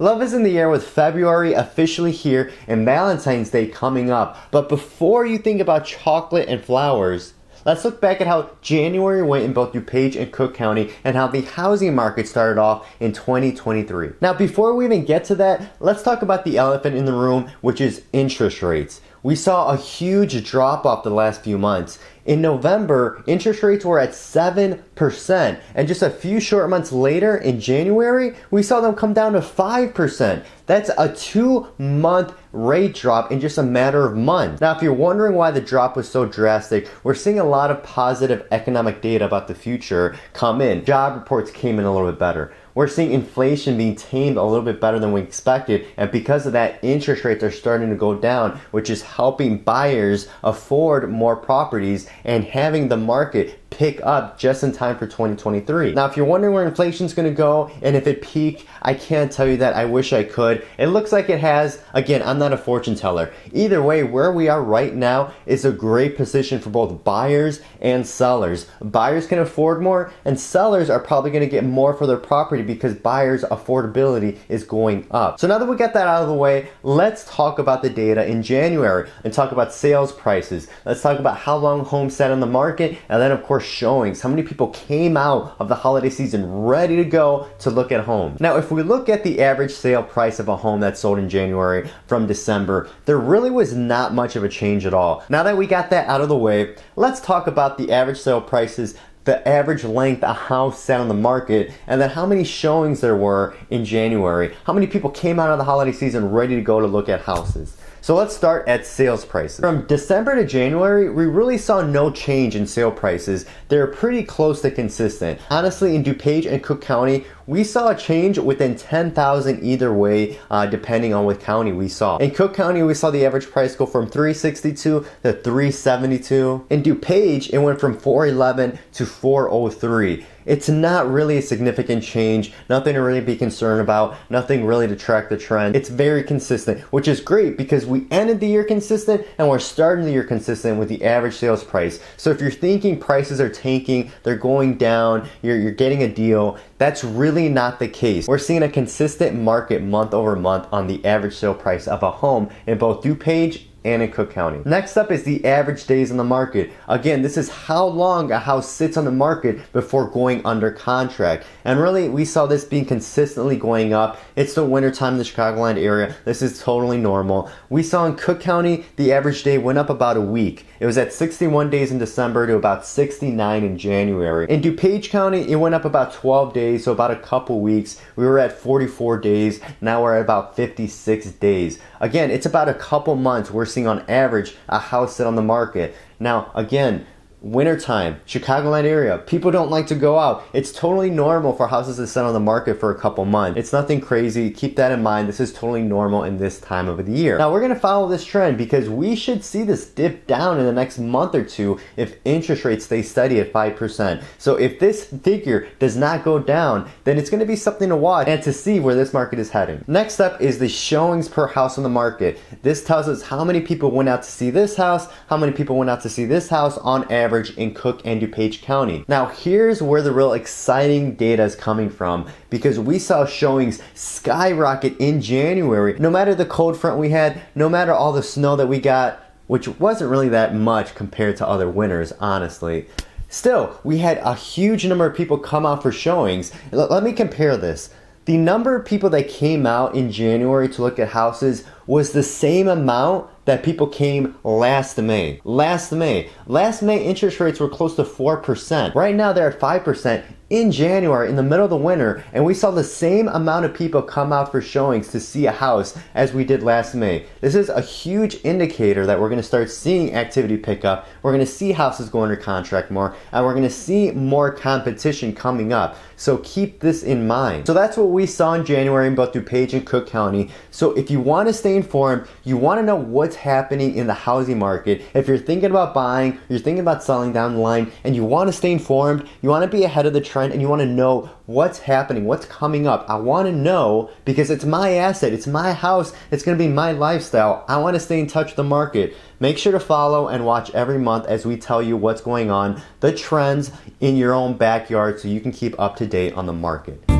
Love is in the air with February officially here and Valentine's Day coming up. But before you think about chocolate and flowers, let's look back at how January went in both Dupage and Cook County and how the housing market started off in 2023. Now, before we even get to that, let's talk about the elephant in the room, which is interest rates. We saw a huge drop off the last few months. In November, interest rates were at 7%, and just a few short months later, in January, we saw them come down to 5%. That's a 2-month rate drop in just a matter of months. Now, if you're wondering why the drop was so drastic, we're seeing a lot of positive economic data about the future come in. Job reports came in a little bit better. We're seeing inflation being tamed a little bit better than we expected, and because of that, interest rates are starting to go down, which is helping buyers afford more properties and having the market pick up just in time for 2023. Now, if you're wondering where inflation's gonna go and if it peaked, I can't tell you that. I wish I could. It looks like it has. Again, I'm not a fortune teller. Either way, where we are right now is a great position for both buyers and sellers. Buyers can afford more, and sellers are probably gonna get more for their property because buyers' affordability is going up. So now that we got that out of the way, let's talk about the data in January and talk about sales prices. Let's talk about how long homes sat on the market, and then of course showings. How many people came out of the holiday season ready to go to look at homes? Now, if we look at the average sale price of a home that sold in January from December, there really was not much of a change at all. Now that we got that out of the way, let's talk about the average sale prices, the average length a house sat on the market, and then how many showings there were in January. How many people came out of the holiday season ready to go to look at houses? So let's start at sales prices. From December to January, we really saw no change in sale prices. They're pretty close to consistent. Honestly, in Dupage and Cook County, we saw a change within 10,000 either way, depending on what county we saw. In Cook County, we saw the average price go from $362 to $372. In Dupage, it went from $411 to $403. It's not really a significant change, nothing to really be concerned about, nothing really to track the trend. It's very consistent, which is great because we ended the year consistent and we're starting the year consistent with the average sales price. So if you're thinking prices are tanking, they're going down, you're getting a deal, that's really not the case. We're seeing a consistent market month over month on the average sale price of a home in both Dupage and in Cook County. Next up is the average days on the market. Again, this is how long a house sits on the market before going under contract. And really, we saw this being consistently going up. It's the winter time in the Chicagoland area. This is totally normal. We saw in Cook County, the average day went up about a week. It was at 61 days in December to about 69 in January. In Dupage County, it went up about 12 days, so about a couple weeks. We were at 44 days. Now we're at about 56 days. Again, it's about a couple months we're seeing on average a house sit on the market. Now, again, wintertime, Chicagoland area, people don't like to go out. It's totally normal for houses to sit on the market for a couple months. It's nothing crazy. Keep that in mind. This is totally normal in this time of the year. Now, we're going to follow this trend because we should see this dip down in the next month or two if interest rates stay steady at 5%. So if this figure does not go down, then it's going to be something to watch and to see where this market is heading. Next up is the showings per house on the market. This tells us how many people went out to see this house, how many people went out to see this house on average in Cook and Dupage County. Now, here's where the real exciting data is coming from because we saw showings skyrocket in January. No matter the cold front we had, no matter all the snow that we got, which wasn't really that much compared to other winters, honestly. Still, we had a huge number of people come out for showings. Let me compare this. The number of people that came out in January to look at houses was the same amount that people came last May. Last May, interest rates were close to 4%. Right now, they're at 5%. In January, in the middle of the winter, and we saw the same amount of people come out for showings to see a house as we did last May. This is a huge indicator that we're going to start seeing activity pick up. We're going to see houses go under contract more, and we're going to see more competition coming up. So keep this in mind. So that's what we saw in January in both Dupage and Cook County. So if you want to stay informed, you want to know what's happening in the housing market. If you're thinking about buying, you're thinking about selling down the line, and you want to stay informed, you want to be ahead of the trend, and you want to know what's happening, what's coming up. I want to know because it's my asset, it's my house, it's going to be my lifestyle. I want to stay in touch with the market. Make sure to follow and watch every month as we tell you what's going on, the trends in your own backyard so you can keep up to date on the market.